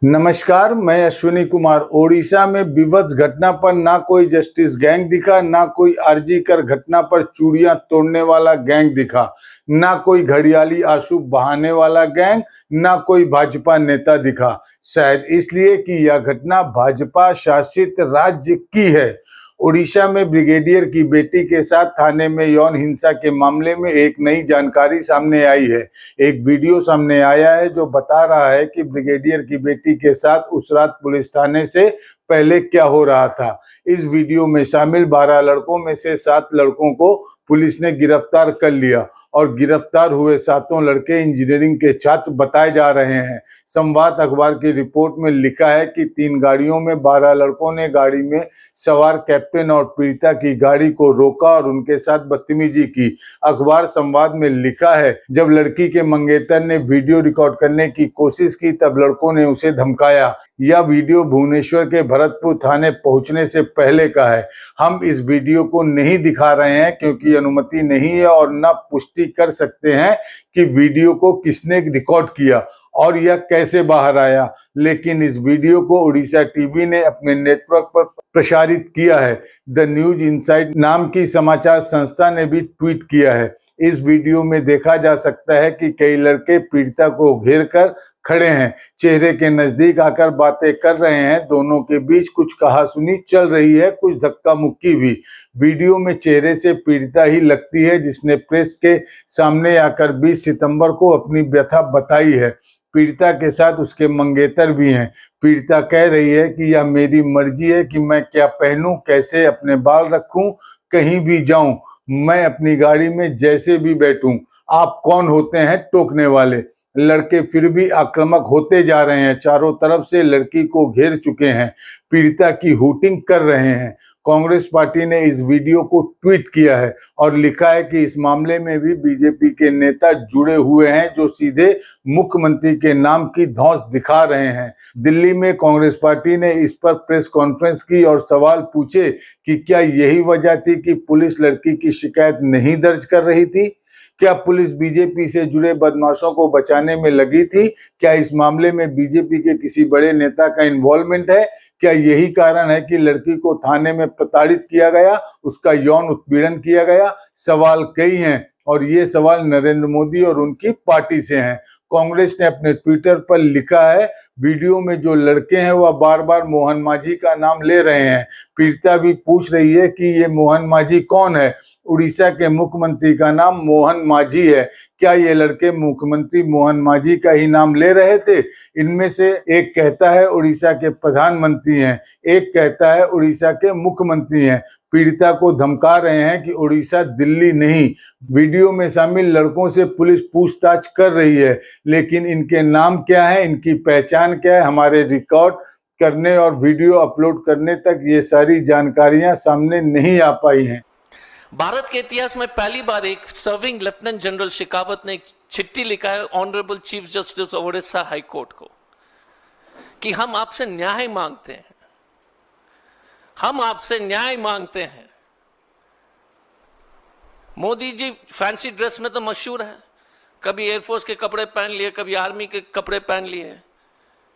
नमस्कार, मैं अश्विनी कुमार। ओडिशा में विभत्स घटना पर ना कोई जस्टिस गैंग दिखा, ना कोई आरजीकर घटना पर चूड़ियां तोड़ने वाला गैंग दिखा, ना कोई घड़ियाली आंसू बहाने वाला गैंग, ना कोई भाजपा नेता दिखा। शायद इसलिए कि यह घटना भाजपा शासित राज्य की है। ओडिशा में ब्रिगेडियर की बेटी के साथ थाने में यौन हिंसा के मामले में एक नई जानकारी सामने आई है। एक वीडियो सामने आया है जो बता रहा है कि ब्रिगेडियर की बेटी के साथ उस रात पुलिस थाने से पहले क्या हो रहा था। इस वीडियो में शामिल 12 लड़कों में से 7 लड़कों को पुलिस ने गिरफ्तार कर लिया और गिरफ्तार हुए 7 लड़के इंजीनियरिंग के छात्र बताए जा रहे हैं। संवाद अखबार की रिपोर्ट में लिखा है कि 3 गाड़ियों में 12 लड़कों ने गाड़ी में सवार कैप्टन और पीड़िता की गाड़ी को रोका और उनके साथ बदतमीजी की। अखबार संवाद में लिखा है, जब लड़की के मंगेतर ने वीडियो रिकॉर्ड करने की कोशिश की तब लड़कों ने उसे धमकाया। यह वीडियो भुवनेश्वर के भरतपुर थाने पहुंचने से पहले का है। हम इस वीडियो को नहीं दिखा रहे हैं क्योंकि अनुमति नहीं है और न पुष्टि कर सकते हैं कि वीडियो को किसने रिकॉर्ड किया और यह कैसे बाहर आया, लेकिन इस वीडियो को उड़ीसा टीवी ने अपने नेटवर्क पर प्रसारित किया है। द न्यूज इनसाइड नाम की समाचार संस्था ने भी ट्वीट किया है। इस वीडियो में देखा जा सकता है कि कई लड़के पीड़िता को घेर कर खड़े हैं, चेहरे के नजदीक आकर बातें कर रहे हैं। दोनों के बीच कुछ कहासुनी चल रही है, कुछ धक्का मुक्की भी। वीडियो में चेहरे से पीड़िता ही लगती है जिसने प्रेस के सामने आकर 20 सितंबर को अपनी व्यथा बताई है। पीड़िता के साथ उसके मंगेतर भी हैं। पीड़िता कह रही है कि यह मेरी मर्जी है कि मैं क्या पहनूं, कैसे अपने बाल रखूं, कहीं भी जाऊं, मैं अपनी गाड़ी में जैसे भी बैठूं। आप कौन होते हैं टोकने वाले? लड़के फिर भी आक्रामक होते जा रहे हैं, चारों तरफ से लड़की को घेर चुके हैं, पीड़िता की हूटिंग कर रहे हैं। कांग्रेस पार्टी ने इस वीडियो को ट्वीट किया है और लिखा है कि इस मामले में भी बीजेपी के नेता जुड़े हुए हैं जो सीधे मुख्यमंत्री के नाम की धौंस दिखा रहे हैं। दिल्ली में कांग्रेस पार्टी ने इस पर प्रेस कॉन्फ्रेंस की और सवाल पूछे कि क्या यही वजह थी कि पुलिस लड़की की शिकायत नहीं दर्ज कर रही थी? क्या पुलिस बीजेपी से जुड़े बदमाशों को बचाने में लगी थी? क्या इस मामले में बीजेपी के किसी बड़े नेता का इन्वॉल्वमेंट है? क्या यही कारण है कि लड़की को थाने में प्रताड़ित किया गया, उसका यौन उत्पीड़न किया गया? सवाल कई हैं और ये सवाल नरेंद्र मोदी और उनकी पार्टी से हैं। कांग्रेस ने अपने ट्विटर पर लिखा है, वीडियो में जो लड़के हैं वह बार बार मोहन मांझी का नाम ले रहे हैं। पीड़िता भी पूछ रही है कि ये मोहन मांझी कौन है? उड़ीसा के मुख्यमंत्री का नाम मोहन मांझी है। क्या ये लड़के मुख्यमंत्री मोहन मांझी का ही नाम ले रहे थे? इनमें से एक कहता है उड़ीसा के प्रधानमंत्री हैं, एक कहता है उड़ीसा के मुख्यमंत्री हैं। पीड़िता को धमका रहे हैं कि उड़ीसा दिल्ली नहीं। वीडियो में शामिल लड़कों से पुलिस पूछताछ कर रही है, लेकिन इनके नाम क्या है, इनकी पहचान क्या है, हमारे रिकॉर्ड करने और वीडियो अपलोड करने तक ये सारी जानकारियां सामने नहीं आ पाई हैं। भारत के इतिहास में पहली बार एक सर्विंग लेफ्टिनेंट जनरल शेखावत ने एक चिट्ठी लिखा है honourable chief justice Odisha high court को कि हम आपसे न्याय मांगते हैं, हम आपसे न्याय मांगते हैं। मोदी जी फैंसी ड्रेस में तो मशहूर है, कभी एयरफोर्स के कपड़े पहन लिए, कभी आर्मी के कपड़े पहन लिए।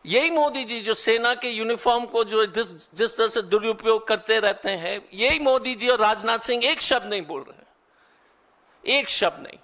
यही मोदी जी जो सेना के यूनिफॉर्म को जो जिस तरह से दुरुपयोग करते रहते हैं, यही मोदी जी और राजनाथ सिंह एक शब्द नहीं बोल रहे, एक शब्द नहीं।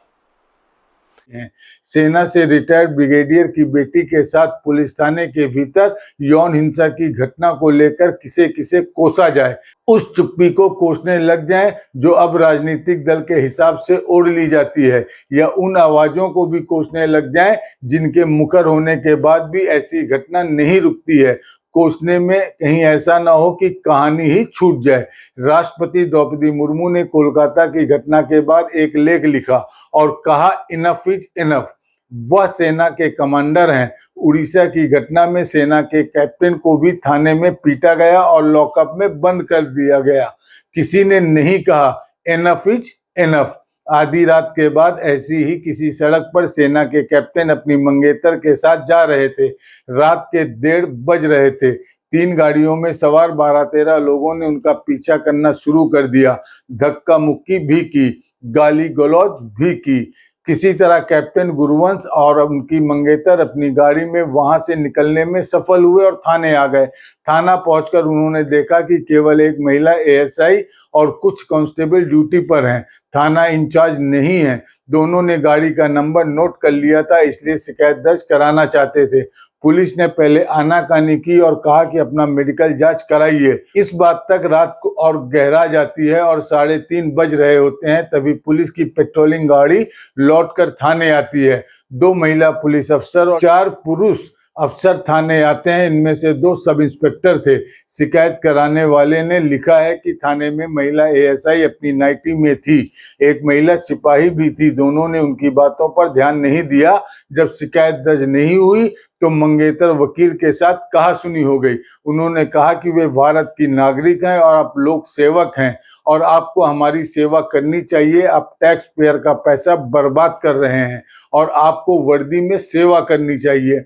सेना से रिटायर्ड ब्रिगेडियर की बेटी के साथ पुलिस थाने के भीतर यौन हिंसा की घटना को लेकर किसे किसे कोसा जाए, उस चुप्पी को कोसने लग जाएं जो अब राजनीतिक दल के हिसाब से ओढ़ ली जाती है, या उन आवाजों को भी कोसने लग जाएं जिनके मुखर होने के बाद भी ऐसी घटना नहीं रुकती है। कोसने में कहीं ऐसा ना हो कि कहानी ही छूट जाए। राष्ट्रपति द्रौपदी मुर्मू ने कोलकाता की घटना के बाद एक लेख लिखा और कहा, इनफ इज इनफ। वह सेना के कमांडर हैं। उड़ीसा की घटना में सेना के कैप्टन को भी थाने में पीटा गया और लॉकअप में बंद कर दिया गया। किसी ने नहीं कहा इनफ इज इनफ। आधी रात के बाद ऐसी ही किसी सड़क पर सेना के कैप्टन अपनी मंगेतर के साथ जा रहे थे। रात के 1:30 बज रहे थे। 3 गाड़ियों में सवार 12-13 लोगों ने उनका पीछा करना शुरू कर दिया, धक्का मुक्की भी की, गाली गलौज भी की। किसी तरह कैप्टन गुरुवंश और उनकी मंगेतर अपनी गाड़ी में वहां से निकलने में सफल हुए और थाने आ गए। थाना पहुंचकर उन्होंने देखा कि केवल एक महिला एएसआई और कुछ कांस्टेबल ड्यूटी पर हैं, थाना इंचार्ज नहीं है। दोनों ने गाड़ी का नंबर नोट कर लिया था, इसलिए शिकायत दर्ज कराना चाहते थे। पुलिस ने पहले आनाकानी की और कहा कि अपना मेडिकल जांच कराइए। इस बात तक रात को और गहरा जाती है और 3:30 बज रहे होते हैं, तभी पुलिस की पेट्रोलिंग गाड़ी लौटकर थाने आती है। 2 महिला पुलिस अफसर और 4 पुरुष अफसर थाने आते हैं। इनमें से 2 सब इंस्पेक्टर थे। शिकायत कराने वाले ने लिखा है कि थाने में महिला एएसआई अपनी नाइटी में थी, एक महिला सिपाही भी थी। दोनों ने उनकी बातों पर ध्यान नहीं दिया। जब शिकायत दर्ज नहीं हुई तो मंगेतर वकील के साथ कहासुनी हो गई। उन्होंने कहा कि वे भारत की नागरिक हैं और आप लोक सेवक हैं और आपको हमारी सेवा करनी चाहिए। आप टैक्स पेयर का पैसा बर्बाद कर रहे हैं और आपको वर्दी में सेवा करनी चाहिए।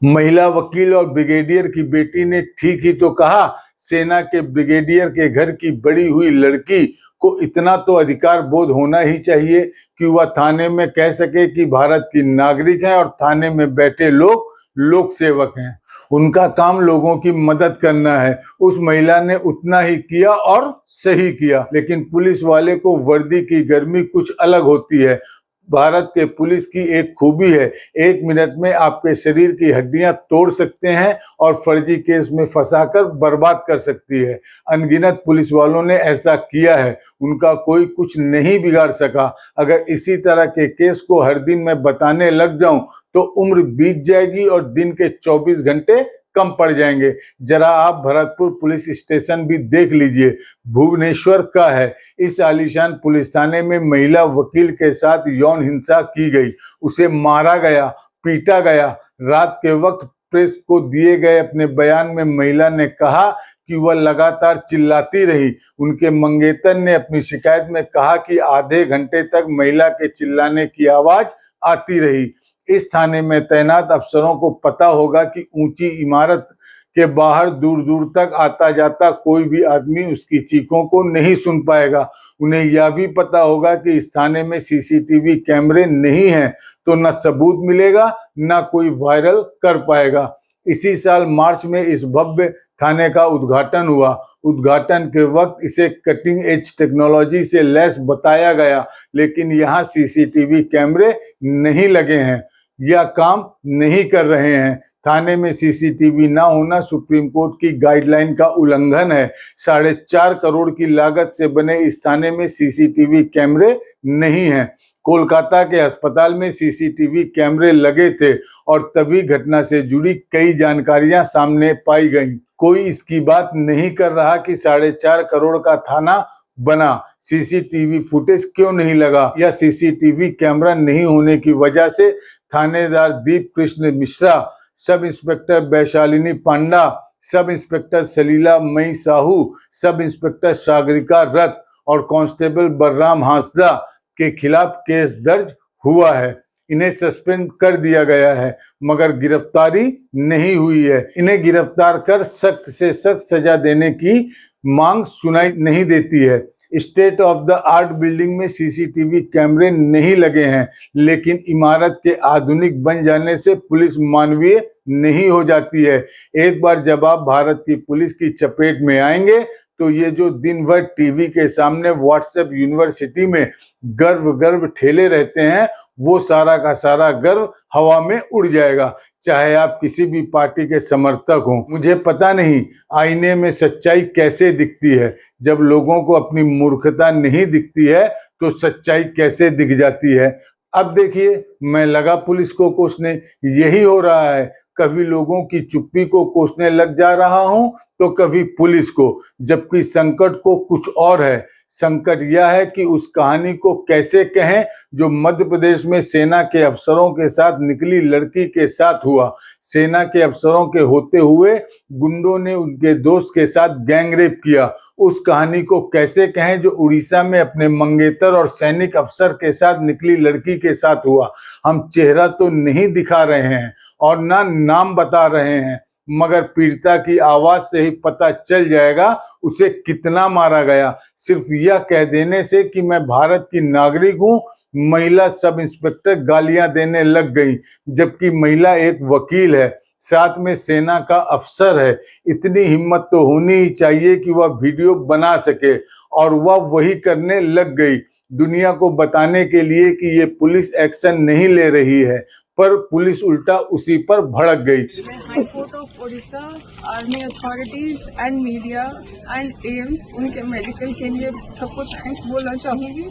महिला वकील और ब्रिगेडियर की बेटी ने ठीक ही तो कहा। सेना के ब्रिगेडियर के घर की बड़ी हुई लड़की को इतना तो अधिकार बोध होना ही चाहिए कि वह थाने में कह सके कि भारत की नागरिक है और थाने में बैठे लोग लोक सेवक हैं। उनका काम लोगों की मदद करना है। उस महिला ने उतना ही किया और सही किया। लेकिन पुलिस वाले को वर्दी की गर्मी कुछ अलग होती है। भारत के पुलिस की एक खूबी है, 1 मिनट में आपके शरीर की हड्डियां तोड़ सकते हैं और फर्जी केस में फंसाकर बर्बाद कर सकती है। अनगिनत पुलिस वालों ने ऐसा किया है, उनका कोई कुछ नहीं बिगाड़ सका। अगर इसी तरह के केस को हर दिन मैं बताने लग जाऊं तो उम्र बीत जाएगी और दिन के 24 घंटे कम पड़ जाएंगे। जरा आप भरतपुर पुलिस स्टेशन भी देख लीजिए, भुवनेश्वर का है। इस आलीशान पुलिस थाने में महिला वकील के साथ यौन हिंसा की गई, उसे मारा गया, पीटा गया। रात के वक्त प्रेस को दिए गए अपने बयान में महिला ने कहा कि वह लगातार चिल्लाती रही। उनके मंगेतर ने अपनी शिकायत में कहा कि आधे घंटे तक महिला के चिल्लाने की आवाज आती रही। इस थाने में तैनात अफसरों को पता होगा कि ऊंची इमारत के बाहर दूर दूर तक आता जाता कोई भी आदमी उसकी चीखों को नहीं सुन पाएगा। उन्हें यह भी पता होगा कि इस थाने में सीसीटीवी कैमरे नहीं हैं, तो न सबूत मिलेगा न कोई वायरल कर पाएगा। इसी साल मार्च में इस भव्य थाने का उद्घाटन हुआ। उद्घाटन के वक्त इसे कटिंग एज टेक्नोलॉजी से लैस बताया गया, लेकिन यहाँ सीसीटीवी कैमरे नहीं लगे हैं या काम नहीं कर रहे हैं। थाने में सीसीटीवी ना होना सुप्रीम कोर्ट की गाइडलाइन का उल्लंघन है। 4.5 करोड़ की लागत से बने इस थाने में सीसीटीवी कैमरे नहीं हैं। कोलकाता के अस्पताल में सीसीटीवी कैमरे लगे थे और तभी घटना से जुड़ी कई जानकारियां सामने पाई गईं। कोई इसकी बात नहीं कर रहा कि 4.5 करोड़ का थाना बना, सीसीटीवी फुटेज क्यों नहीं लगा या सीसीटीवी कैमरा नहीं होने की वजह से थानेदार दीप कृष्ण मिश्रा, सब इंस्पेक्टर वैशालिनी पांडा, सब इंस्पेक्टर सलीला मई साहू, सब इंस्पेक्टर सागरिका रथ और कांस्टेबल बलराम हांसदा के खिलाफ केस दर्ज हुआ है। इन्हें सस्पेंड कर दिया गया है मगर गिरफ्तारी नहीं हुई है। इन्हें गिरफ्तार कर सख्त से सख्त सजा देने की मांग सुनाई नहीं देती है। State of the art building में सीसीटीवी कैमरे नहीं लगे हैं, लेकिन इमारत के आधुनिक बन जाने से पुलिस मानवीय नहीं हो जाती है। एक बार जब आप भारत की पुलिस की चपेट में आएंगे तो ये जो दिन भर टीवी के सामने व्हाट्सएप यूनिवर्सिटी में गर्व गर्व ठेले रहते हैं, वो सारा का सारा गर्व हवा में उड़ जाएगा, चाहे आप किसी भी पार्टी के समर्थक हों। मुझे पता नहीं आईने में सच्चाई कैसे दिखती है। जब लोगों को अपनी मूर्खता नहीं दिखती है तो सच्चाई कैसे दिख जाती है। अब देखिए, मैं लगा पुलिस को कोसने, यही हो रहा है। कभी लोगों की चुप्पी को कोसने लग जा रहा हूं तो कभी पुलिस को, जबकि संकट को कुछ और है। संकट यह है कि उस कहानी को कैसे कहें जो मध्य प्रदेश में सेना के अफसरों के साथ निकली लड़की के साथ हुआ। सेना के अफसरों के होते हुए गुंडों ने उनके दोस्त के साथ गैंगरेप किया। उस कहानी को कैसे कहें जो उड़ीसा में अपने मंगेतर और सैनिक अफसर के साथ निकली लड़की के साथ हुआ। हम चेहरा तो नहीं दिखा रहे हैं और ना नाम बता रहे हैं, मगर पीड़िता की आवाज से ही पता चल जाएगा उसे कितना मारा गया। सिर्फ यह कह देने से कि मैं भारत की नागरिक हूं, महिला सब इंस्पेक्टर गालियां देने लग गई, जबकि महिला एक वकील है, साथ में सेना का अफसर है। इतनी हिम्मत तो होनी ही चाहिए कि वह वीडियो बना सके, और वह वही करने लग गई, दुनिया को बताने के लिए कि ये पुलिस एक्शन नहीं ले रही है, पर पुलिस उल्टा उसी पर भड़क गई। High court of Odisha, army authorities and media and AIIMS, उनके मेडिकल के लिए सबको थैंक्स बोलना चाहूँगी।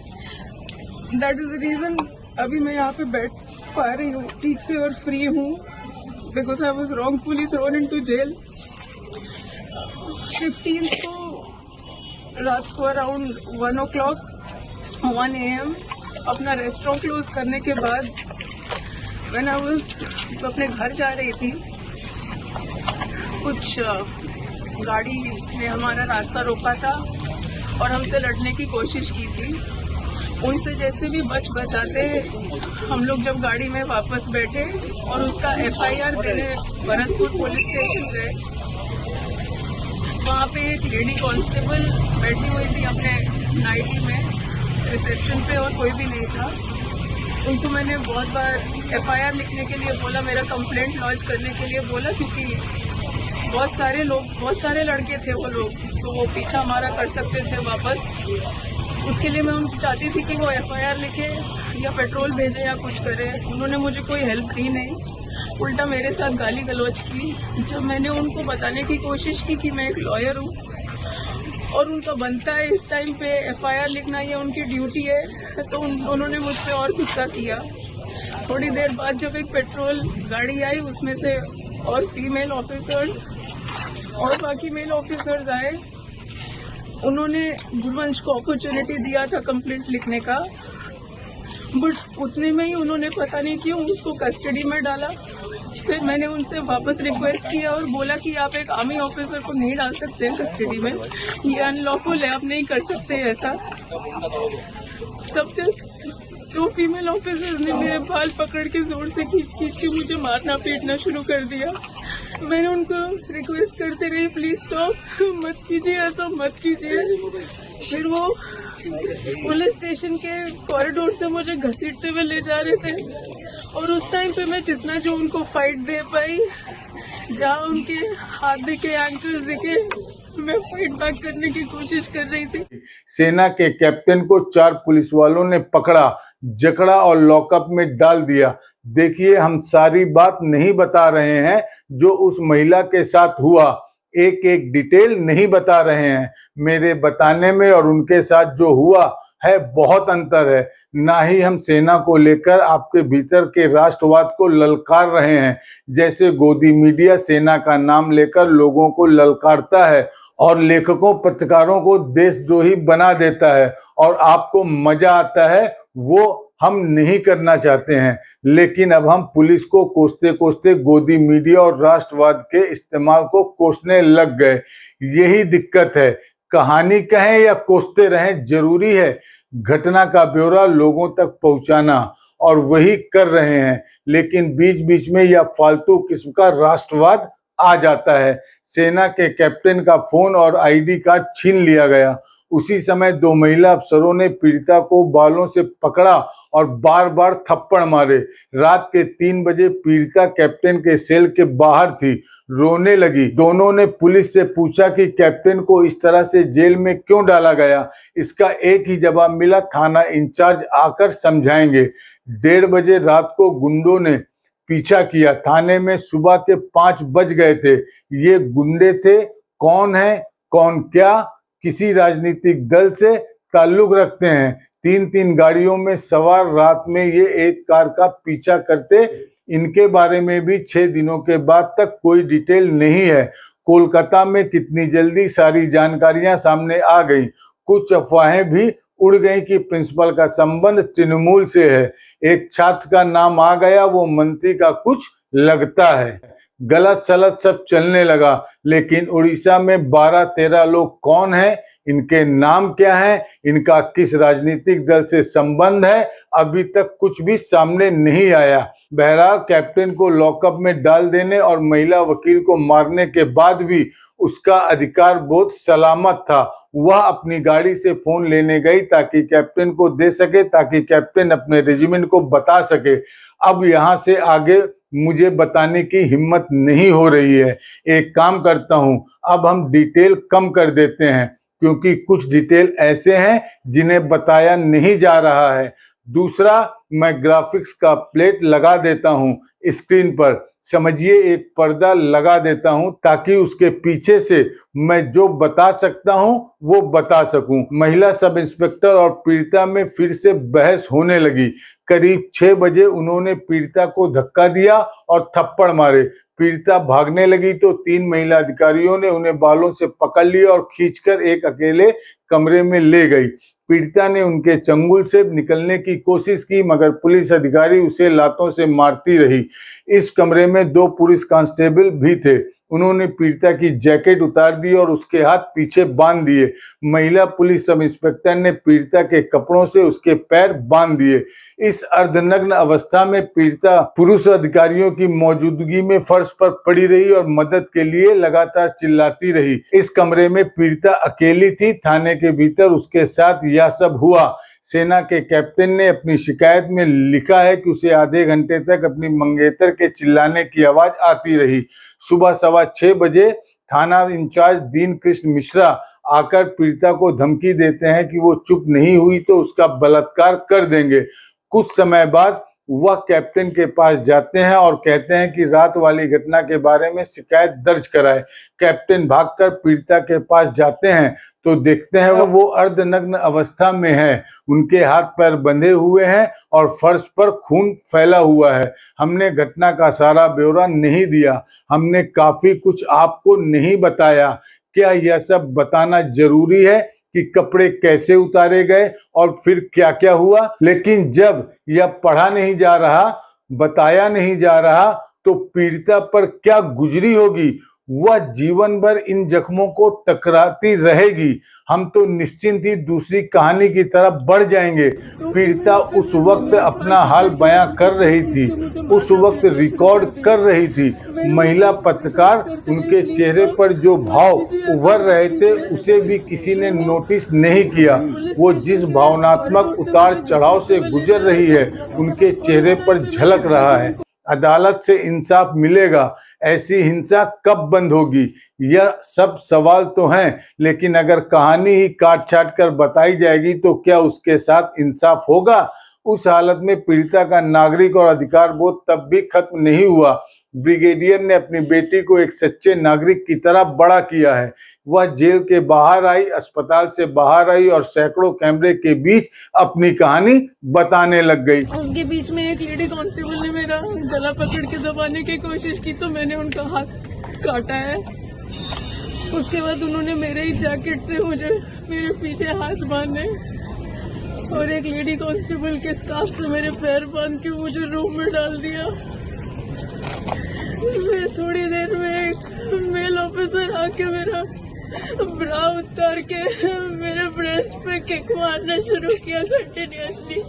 दैट इज द रीजन अभी मैं यहाँ पे बैठ पा रही हूँ ठीक से और फ्री हूँ, because I was wrongfully thrown into jail. 15 को रात को अराउंड 1 AM अपना रेस्टोरेंट क्लोज करने के बाद व्हेन आई वाज अपने घर जा रही थी, कुछ गाड़ी ने हमारा रास्ता रोका था और हमसे लड़ने की कोशिश की थी। उनसे जैसे भी बचाते हम लोग जब गाड़ी में वापस बैठे और उसका FIR देने भरतपुर पुलिस स्टेशन गए, वहाँ पे एक लेडी कांस्टेबल बैठी हुई थी अपने नाइटी में रिसेप्शन पे, और कोई भी नहीं था। उनको मैंने बहुत बार FIR लिखने के लिए बोला, मेरा कंप्लेंट लॉन्च करने के लिए बोला, क्योंकि बहुत सारे लड़के थे वो लोग, तो वो पीछा हमारा कर सकते थे वापस। उसके लिए मैं उनको चाहती थी कि वो FIR लिखे या पेट्रोल भेजे या कुछ करे। उन्होंने मुझे कोई हेल्प दी नहीं, उल्टा मेरे साथ गाली गलौज की। जब मैंने उनको बताने की कोशिश की कि मैं एक लॉयर हूँ और उनका बनता है इस टाइम पे FIR लिखना, ये उनकी ड्यूटी है, तो उन्होंने मुझ पर और गुस्सा किया। थोड़ी देर बाद जब एक पेट्रोल गाड़ी आई, उसमें से और फीमेल ऑफिसर्स और बाकी मेल ऑफिसर्स आए। उन्होंने गुरुवंश को अपॉर्चुनिटी दिया था कंप्लेंट लिखने का, बट उतने में ही उन्होंने पता नहीं क्यों उसको कस्टडी में डाला। फिर मैंने उनसे वापस रिक्वेस्ट किया और बोला कि आप एक आर्मी ऑफिसर को नहीं डाल सकते हैं कस्टडी में, ये अनलॉफुल है, आप नहीं कर सकते ऐसा। तब तक दो फीमेल ऑफिसर्स ने मेरे बाल पकड़ के जोर से खींच के मुझे मारना पीटना शुरू कर दिया। मैंने उनको रिक्वेस्ट करते रही, प्लीज स्टॉप, मत कीजिए, ऐसा मत कीजिए। फिर वो पुलिस स्टेशन के कॉरिडोर से मुझे घसीटते हुए ले जा रहे थे, और उस टाइम पे मैं जितना जो उनको फाइट दे पाई, जहाँ उनके हाथ दिखे, एंकल्स दिखे, मैं फाइट बैक करने की कोशिश कर रही थी। सेना के कैप्टन को 4 पुलिस वालों ने पकड़ा, जकड़ा और लॉकअप में डाल दिया। देखिए, हम सारी बात नहीं बता रहे हैं जो उस महिला के साथ हुआ, एक एक डिटेल नहीं बता रहे हैं। मेरे बताने में और उनके साथ जो हुआ है बहुत अंतर है। ना ही हम सेना को लेकर आपके भीतर के राष्ट्रवाद को ललकार रहे हैं, जैसे गोदी मीडिया सेना का नाम लेकर लोगों को ललकारता है और लेखकों पत्रकारों को देशद्रोही बना देता है, और आपको मजा आता है, वो हम नहीं करना चाहते हैं। लेकिन अब हम पुलिस को कोसते कोसते गोदी मीडिया और राष्ट्रवाद के इस्तेमाल को कोसने लग गए। यही दिक्कत है। कहानी कहें या कोसते रहें, जरूरी है घटना का ब्यौरा लोगों तक पहुंचाना, और वही कर रहे हैं। लेकिन बीच बीच में यह फालतू किस्म का राष्ट्रवाद आ जाता है। सेना के कैप्टन का फोन और ID कार्ड छीन लिया गया। उसी समय 2 महिला अफसरों ने पीड़िता को बालों से पकड़ा और बार बार थप्पड़ मारे। रात के 3 बजे पीड़िता कैप्टन के सेल के बाहर थी, रोने लगी। दोनों ने पुलिस से पूछा कि कैप्टन को इस तरह से जेल में क्यों डाला गया। इसका एक ही जवाब मिला, थाना इंचार्ज आकर समझाएंगे। 1:30 बजे रात को गुंडों ने पीछा किया। थाने में सुबह के 5 बज गए थे। ये गुंडे थे, कौन है, कौन क्या, किसी राजनीतिक दल से ताल्लुक रखते हैं। 3-3 गाड़ियों में सवार रात में ये एक कार का पीछा करते। इनके बारे में भी 6 दिनों के बाद तक कोई डिटेल नहीं है। कोलकाता में कितनी जल्दी सारी जानकारियां सामने आ गई। कुछ अफवाहें भी उड़ गई कि प्रिंसिपल का संबंध तृणमूल से है। एक छात्र का नाम आ गया, वो मंत्री का कुछ लगता है। गलत सलत सब चलने लगा। लेकिन उड़ीसा में 12-13 लोग कौन हैं, इनके नाम क्या हैं, इनका किस राजनीतिक दल से संबंध है, अभी तक कुछ भी सामने नहीं आया। बहरहाल कैप्टन को लॉकअप में डाल देने और महिला वकील को मारने के बाद भी उसका अधिकार बोध सलामत था। वह अपनी गाड़ी से फोन लेने गई ताकि कैप्टन को दे सके, ताकि कैप्टन अपने रेजिमेंट को बता सके। अब यहाँ से आगे मुझे बताने की हिम्मत नहीं हो रही है। एक काम करता हूं, अब हम डिटेल कम कर देते हैं, क्योंकि कुछ डिटेल ऐसे हैं जिन्हें बताया नहीं जा रहा है। दूसरा, मैं ग्राफिक्स का प्लेट लगा देता हूं स्क्रीन पर, समझिए एक पर्दा लगा देता हूं, ताकि उसके पीछे से मैं जो बता सकता हूं वो बता सकूं। महिला सब इंस्पेक्टर और पीड़िता में फिर से बहस होने लगी। करीब 6 बजे उन्होंने पीड़िता को धक्का दिया और थप्पड़ मारे। पीड़िता भागने लगी तो 3 महिला अधिकारियों ने उन्हें बालों से पकड़ लिया और खींचकर एक अकेले कमरे में ले गई। पीड़िता ने उनके चंगुल से निकलने की कोशिश की, मगर पुलिस अधिकारी उसे लातों से मारती रही। इस कमरे में 2 पुलिस कांस्टेबल भी थे। उन्होंने पीड़िता की जैकेट उतार दी और उसके हाथ पीछे बांध दिए। महिला पुलिस सब इंस्पेक्टर ने पीड़िता के कपड़ों से उसके पैर बांध दिए। इस अर्धनग्न अवस्था में पीड़िता पुरुष अधिकारियों की मौजूदगी में फर्श पर पड़ी रही और मदद के लिए लगातार चिल्लाती रही। इस कमरे में पीड़िता अकेली थी। थाने के भीतर उसके साथ यह सब हुआ। सेना के कैप्टन ने अपनी शिकायत में लिखा है कि उसे आधे घंटे तक अपनी मंगेतर के चिल्लाने की आवाज आती रही। सुबह 6:15 बजे थाना इंचार्ज दीन कृष्ण मिश्रा आकर पीड़िता को धमकी देते हैं कि वो चुप नहीं हुई तो उसका बलात्कार कर देंगे। कुछ समय बाद वह कैप्टन के पास जाते हैं और कहते हैं कि रात वाली घटना के बारे में शिकायत दर्ज कराए। कैप्टन भागकर पीड़िता के पास जाते हैं तो देखते हैं वो अर्धनग्न अवस्था में है। उनके हाथ पैर बंधे हुए हैं और फर्श पर खून फैला हुआ है। हमने घटना का सारा ब्यौरा नहीं दिया, हमने काफी कुछ आपको नहीं बताया। क्या यह सब बताना जरूरी है कि कपड़े कैसे उतारे गए और फिर क्या क्या हुआ? लेकिन जब यह पढ़ा नहीं जा रहा, बताया नहीं जा रहा, तो पीड़िता पर क्या गुजरी होगी? वह जीवन भर इन जख्मों को टकराती रहेगी। हम तो निश्चिंत ही दूसरी कहानी की तरफ बढ़ जाएंगे। पीड़िता उस वक्त अपना हाल बयां कर रही थी, उस वक्त रिकॉर्ड कर रही थी। महिला पत्रकार, उनके चेहरे पर जो भाव उभर रहे थे उसे भी किसी ने नोटिस नहीं किया। वो जिस भावनात्मक उतार चढ़ाव से गुजर रही है उनके चेहरे पर झलक रहा है। अदालत से इंसाफ मिलेगा, ऐसी हिंसा कब बंद होगी? यह सब सवाल तो हैं, लेकिन अगर कहानी ही काट छाट कर बताई जाएगी तो क्या उसके साथ इंसाफ होगा? उस हालत में पीड़िता का नागरिक और अधिकार बोध तब भी खत्म नहीं हुआ। ब्रिगेडियर ने अपनी बेटी को एक सच्चे नागरिक की तरह बड़ा किया है। वह जेल के बाहर आई, अस्पताल से बाहर आई और सैकड़ों कैमरे के बीच अपनी कहानी बताने लग गई। उसके बीच में एक लेडी कांस्टेबल ने मेरा गला पकड़ के दबाने की कोशिश की तो मैंने उनका हाथ काटा है। उसके बाद उन्होंने मेरे ही जैकेट से मुझे मेरे पीछे हाथ बांधे और एक लेडी कांस्टेबल के स्कार्फ से मेरे पैर बांध के मुझे रूम में डाल दिया। फिर थोड़ी देर में एक मेल ऑफिसर आके मेरा ब्रा उतार के मेरे ब्रेस्ट पे किक मारना शुरू किया कंटिन्यूअसली।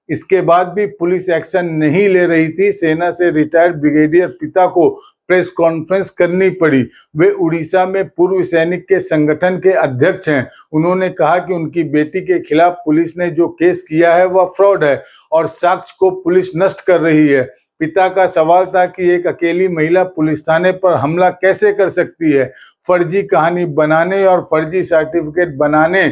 इसके बाद भी पुलिस एक्शन नहीं ले रही थी। सेना से रिटायर्ड ब्रिगेडियर पिता को प्रेस कॉन्फ्रेंस करनी पड़ी। वे उड़ीसा में पूर्व सैनिक के संगठन के अध्यक्ष हैं। उन्होंने कहा कि उनकी बेटी के खिलाफ पुलिस ने जो केस किया है वह फ्रॉड है और साक्ष्य को पुलिस नष्ट कर रही है। पिता का सवाल था कि एक अकेली महिला पुलिस थाने पर हमला कैसे कर सकती है? फर्जी कहानी बनाने और फर्जी सर्टिफिकेट बनाने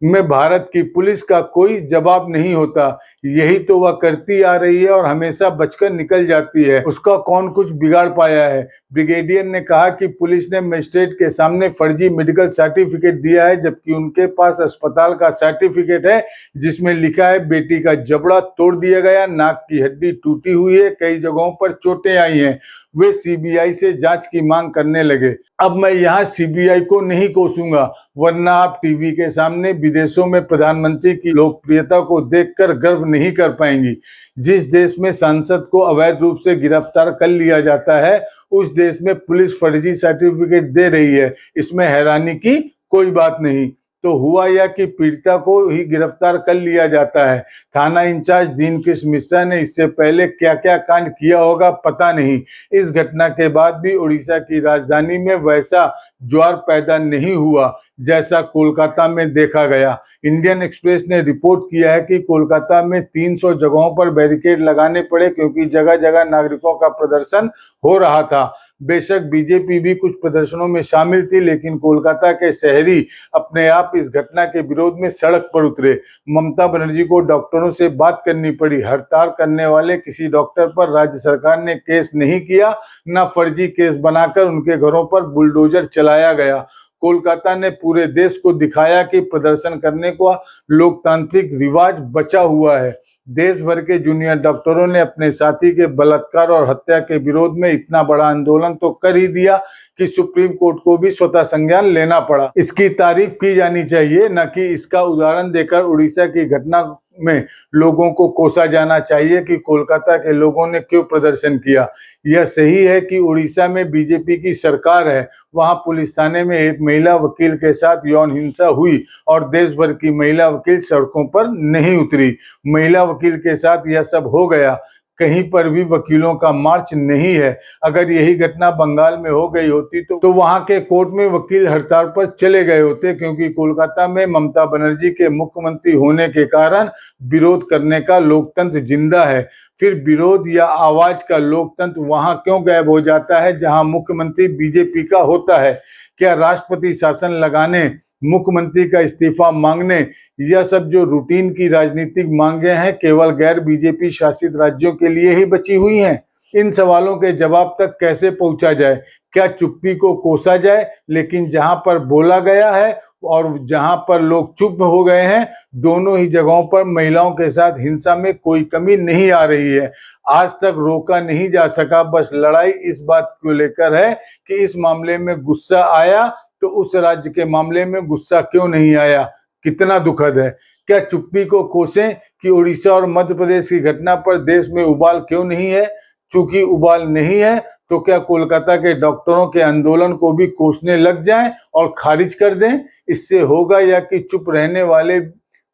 में भारत की पुलिस का कोई जवाब नहीं होता। यही तो वह करती आ रही है और हमेशा बचकर निकल जाती है। उसका कौन कुछ बिगाड़ पाया है? ब्रिगेडियर ने कहा कि पुलिस ने मजिस्ट्रेट के सामने फर्जी मेडिकल सर्टिफिकेट दिया है, जबकि उनके पास अस्पताल का सर्टिफिकेट है जिसमें लिखा है बेटी का जबड़ा तोड़ दिया गया, नाक की हड्डी टूटी हुई है, कई जगहों पर चोटें आई हैं। वे सीबीआई से जांच की मांग करने लगे। अब मैं यहाँ सीबीआई को नहीं कोसूंगा, वरना आप टीवी के सामने विदेशों में प्रधानमंत्री की लोकप्रियता को देखकर गर्व नहीं कर पाएंगी। जिस देश में सांसद को अवैध रूप से गिरफ्तार कर लिया जाता है, उस देश में पुलिस फर्जी सर्टिफिकेट दे रही है, इसमें हैरानी की कोई बात नहीं। तो हुआ यह कि पीड़िता को ही गिरफ्तार कर लिया जाता है। थाना इंचार्ज दीनकृष्ण मिश्रा ने इससे पहले क्या क्या कांड किया होगा पता नहीं। इस घटना के बाद भी उड़ीसा की राजधानी में वैसा ज्वार पैदा नहीं हुआ जैसा कोलकाता में देखा गया। इंडियन एक्सप्रेस ने रिपोर्ट किया है कि कोलकाता में 300 जगहों पर बैरिकेड लगाने पड़े क्योंकि जगह जगह नागरिकों का प्रदर्शन हो रहा था। बेशक बीजेपी भी कुछ प्रदर्शनों में शामिल थी, लेकिन कोलकाता के शहरी अपने आप इस घटना के विरोध में सड़क पर उतरे। ममता बनर्जी को डॉक्टरों से बात करनी पड़ी। हड़ताल करने वाले किसी डॉक्टर पर राज्य सरकार ने केस नहीं किया, न फर्जी केस बनाकर उनके घरों पर बुलडोजर चलाया गया। कोलकाता ने पूरे देश को दिखाया कि प्रदर्शन करने का लोकतांत्रिक रिवाज बचा हुआ है। देश भर के जूनियर डॉक्टरों ने अपने साथी के बलात्कार और हत्या के विरोध में इतना बड़ा आंदोलन तो कर ही दिया कि सुप्रीम कोर्ट को भी स्वतः संज्ञान लेना पड़ा। इसकी तारीफ की जानी चाहिए, न कि इसका उदाहरण देकर उड़ीसा की घटना में लोगों को कोसा जाना चाहिए कि कोलकाता के लोगों ने क्यों प्रदर्शन किया। यह सही है कि उड़ीसा में बीजेपी की सरकार है, वहां पुलिस थाने में एक महिला वकील के साथ यौन हिंसा हुई और देश भर की महिला वकील सड़कों पर नहीं उतरी। महिला वकील के साथ यह सब हो गया, कहीं पर भी वकीलों का मार्च नहीं है। अगर यही घटना बंगाल में हो गई होती तो वहां के कोर्ट में वकील हड़ताल पर चले गए होते, क्योंकि कोलकाता में ममता बनर्जी के मुख्यमंत्री होने के कारण विरोध करने का लोकतंत्र जिंदा है। फिर विरोध या आवाज का लोकतंत्र वहां क्यों गायब हो जाता है जहां मुख्यमंत्री बीजेपी का होता है? क्या राष्ट्रपति शासन लगाने, मुख्यमंत्री का इस्तीफा मांगने, यह सब जो रूटीन की राजनीतिक मांगे हैं केवल गैर बीजेपी शासित राज्यों के लिए ही बची हुई हैं? इन सवालों के जवाब तक कैसे पहुंचा जाए? क्या चुप्पी को कोसा जाए, लेकिन जहां पर बोला गया है और जहां पर लोग चुप हो गए हैं, दोनों ही जगहों पर महिलाओं के साथ हिंसा में कोई कमी नहीं आ रही है। आज तक रोका नहीं जा सका। बस लड़ाई इस बात को लेकर है कि इस मामले में गुस्सा आया तो उस राज्य के मामले में गुस्सा क्यों नहीं आया। कितना दुखद है। क्या चुप्पी को कोसें कि उड़ीसा और मध्य प्रदेश की घटना पर देश में उबाल क्यों नहीं है? चूंकि उबाल नहीं है तो क्या कोलकाता के डॉक्टरों के आंदोलन को भी कोसने लग जाएं और खारिज कर दें? इससे होगा या कि चुप रहने वाले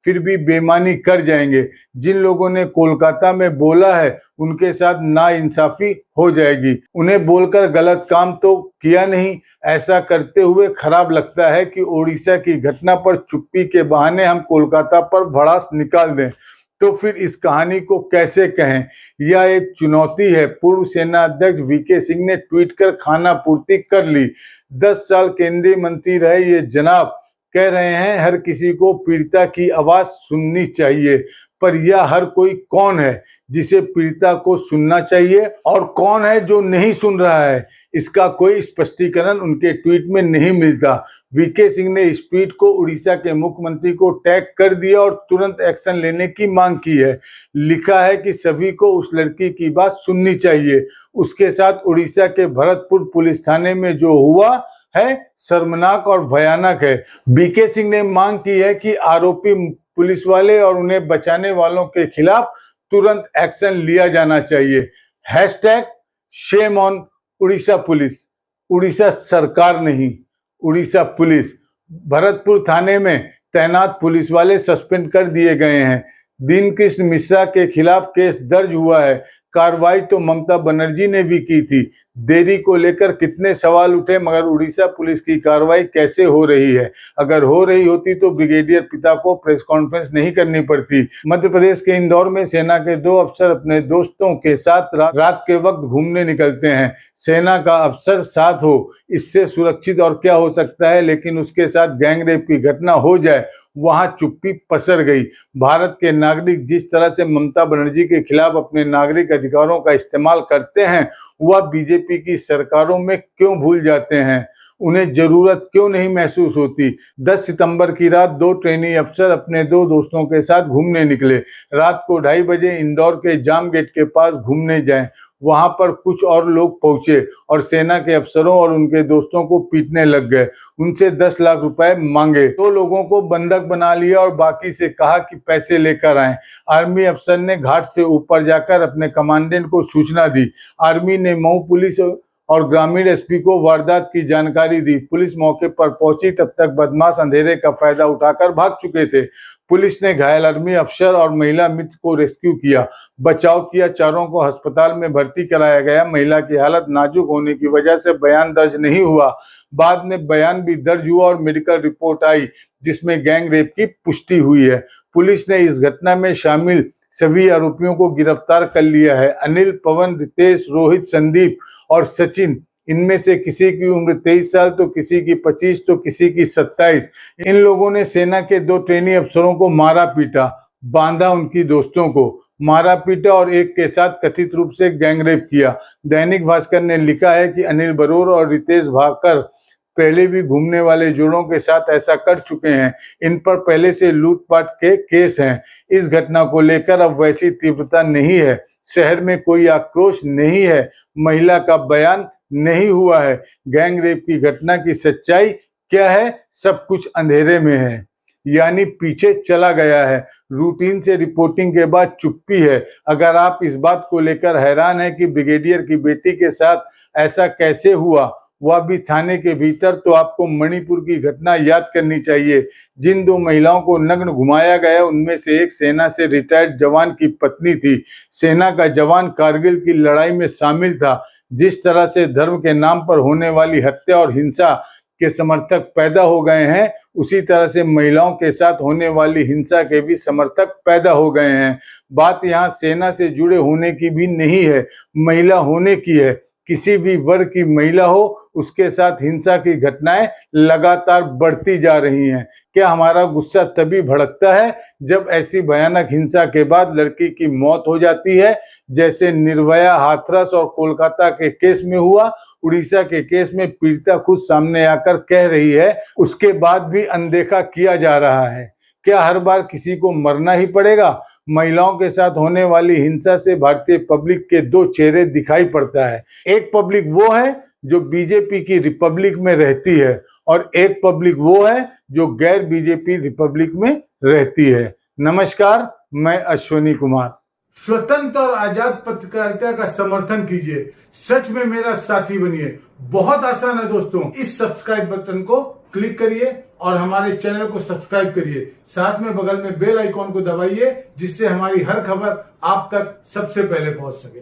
फिर भी बेईमानी कर जाएंगे। जिन लोगों ने कोलकाता में बोला है उनके साथ नाइंसाफी हो जाएगी। उन्हें बोलकर गलत काम तो किया नहीं। ऐसा करते हुए खराब लगता है कि ओडिशा की घटना पर चुप्पी के बहाने हम कोलकाता पर भड़ास निकाल दें। तो फिर इस कहानी को कैसे कहें? यह एक चुनौती है। पूर्व सेना अध्यक्ष वीके सिंह ने ट्वीट कर खाना पूर्ति कर ली। 10 साल केंद्रीय मंत्री रहे ये जनाब कह रहे हैं हर किसी को पीड़िता की आवाज सुननी चाहिए, पर यह हर कोई कौन है जिसे पीड़िता को सुनना चाहिए और कौन है जो नहीं सुन रहा है? इसका कोई स्पष्टीकरण उनके ट्वीट में नहीं मिलता। वीके सिंह ने इस ट्वीट को उड़ीसा के मुख्यमंत्री को टैग कर दिया और तुरंत एक्शन लेने की मांग की है। लिखा है कि सभी को उस लड़की की बात सुननी चाहिए। उसके साथ उड़ीसा के भरतपुर पुलिस थाने में जो हुआ है शर्मनाक और भयानक है। बीके सिंह ने मांग की है कि आरोपी पुलिस वाले और उन्हें बचाने वालों के खिलाफ तुरंत एक्शन लिया जाना चाहिए। #Shame on Orissa police. Orissa सरकार नहीं, उड़ीसा पुलिस। भरतपुर थाने में तैनात पुलिस वाले सस्पेंड कर दिए गए हैं। दीनकृष्ण मिश्रा के खिलाफ केस दर्ज हुआ है। कार्रवाई तो ममता बनर्जी ने भी की थी। देरी को लेकर कितने सवाल उठे, मगर उड़ीसा पुलिस की कार्रवाई कैसे हो रही है? अगर हो रही होती तो ब्रिगेडियर पिता को प्रेस कॉन्फ्रेंस नहीं करनी पड़ती। मध्य प्रदेश के इंदौर में सेना के 2 अफसर अपने दोस्तों के साथ रात के वक्त घूमने निकलते हैं। सेना का अफसर साथ हो, इससे सुरक्षित और क्या हो सकता है? लेकिन उसके साथ गैंगरेप की घटना हो जाए, वहां चुप्पी पसर गई। भारत के नागरिक जिस तरह से ममता बनर्जी के खिलाफ अपने नागरिक अधिकारों का इस्तेमाल करते हैं, वह बीजेपी की सरकारों में क्यों भूल जाते हैं? उन्हें जरूरत क्यों नहीं महसूस होती? 10 सितंबर की रात 2 ट्रेनी अफसर अपने 2 दोस्तों के साथ घूमने निकले। रात को 2:30 बजे इंदौर के जाम गेट के पास घूमने जाएं। वहां पर कुछ और लोग पहुंचे और सेना के अफसरों और उनके दोस्तों को पीटने लग गए। उनसे 10 लाख रुपए मांगे। 2 लोगों को बंधक बना लिया और बाकी से कहा कि पैसे लेकर आएं। आर्मी अफसर ने घाट से ऊपर जाकर अपने कमांडेंट को सूचना दी। आर्मी ने मऊ पुलिस और ग्रामीण एसपी को वारदात की जानकारी दी। पुलिस मौके पर पहुंची, तब तक बदमाश अंधेरे का फायदा उठाकर भाग चुके थे। पुलिस ने घायल आर्मी अफसर और महिला मित्र को रेस्क्यू किया, बचाव किया। चारों को अस्पताल में भर्ती कराया गया। महिला की हालत नाजुक होने की वजह से बयान दर्ज नहीं हुआ। बाद में बयान भी दर्ज हुआ और मेडिकल रिपोर्ट आई जिसमें गैंग रेप की पुष्टि हुई है। पुलिस ने इस घटना में शामिल सभी आरोपियों को गिरफ्तार कर लिया है। अनिल, पवन, रितेश, रोहित, संदीप और सचिन, इनमें से किसी की उम्र 23 साल तो किसी की 25 तो किसी की 27। इन लोगों ने सेना के 2 ट्रेनी अफसरों को मारा पीटा, बांधा उनकी दोस्तों को, मारा पीटा और एक के साथ कथित रूप से गैंगरेप किया। दैनिक भास्कर ने लिखा है कि अनिल बरूर और रितेश भाकर पहले भी घूमने वाले जोड़ों के साथ ऐसा कर चुके हैं। इन पर पहले से लूटपाट के केस हैं। इस घटना को लेकर अब वैसी तीव्रता नहीं है। शहर में कोई आक्रोश नहीं है। महिला का बयान नहीं हुआ है। गैंग रेप की घटना की सच्चाई क्या है? सब कुछ अंधेरे में है, यानी पीछे चला गया है। रूटीन से रिपोर्टिंग के बाद चुप्पी है। अगर आप इस बात को लेकर हैरान हैं कि ब्रिगेडियर की बेटी के साथ ऐसा कैसे हुआ, वह भी थाने के भीतर, तो आपको मणिपुर की घटना याद करनी चाहिए। जिन 2 महिलाओं को नग्न घुमाया गया उनमें से एक सेना से रिटायर्ड जवान की पत्नी थी। सेना का जवान कारगिल की लड़ाई में शामिल था। जिस तरह से धर्म के नाम पर होने वाली हत्या और हिंसा के समर्थक पैदा हो गए हैं, उसी तरह से महिलाओं के साथ होने वाली हिंसा के भी समर्थक पैदा हो गए हैं। बात यहाँ सेना से जुड़े होने की भी नहीं है, महिला होने की है। किसी भी वर्ग की महिला हो, उसके साथ हिंसा की घटनाएं लगातार बढ़ती जा रही हैं। क्या हमारा गुस्सा तभी भड़कता है जब ऐसी भयानक हिंसा के बाद लड़की की मौत हो जाती है, जैसे निर्भया, हाथरस और कोलकाता के केस में हुआ। उड़ीसा के केस में पीड़िता खुद सामने आकर कह रही है, उसके बाद भी अनदेखा किया जा रहा है। क्या हर बार किसी को मरना ही पड़ेगा? महिलाओं के साथ होने वाली हिंसा से भारतीय पब्लिक के 2 चेहरे दिखाई पड़ता है। एक पब्लिक वो है जो बीजेपी की रिपब्लिक में रहती है और एक पब्लिक वो है जो गैर बीजेपी रिपब्लिक में रहती है। नमस्कार, मैं अश्विनी कुमार। स्वतंत्र और आजाद पत्रकारिता का समर्थन कीजिए, सच में मेरा साथी बनिए। बहुत आसान है दोस्तों, इस सब्सक्राइब बटन को क्लिक करिए और हमारे चैनल को सब्सक्राइब करिए। साथ में बगल में बेल आइकॉन को दबाइए, जिससे हमारी हर खबर आप तक सबसे पहले पहुंच सके।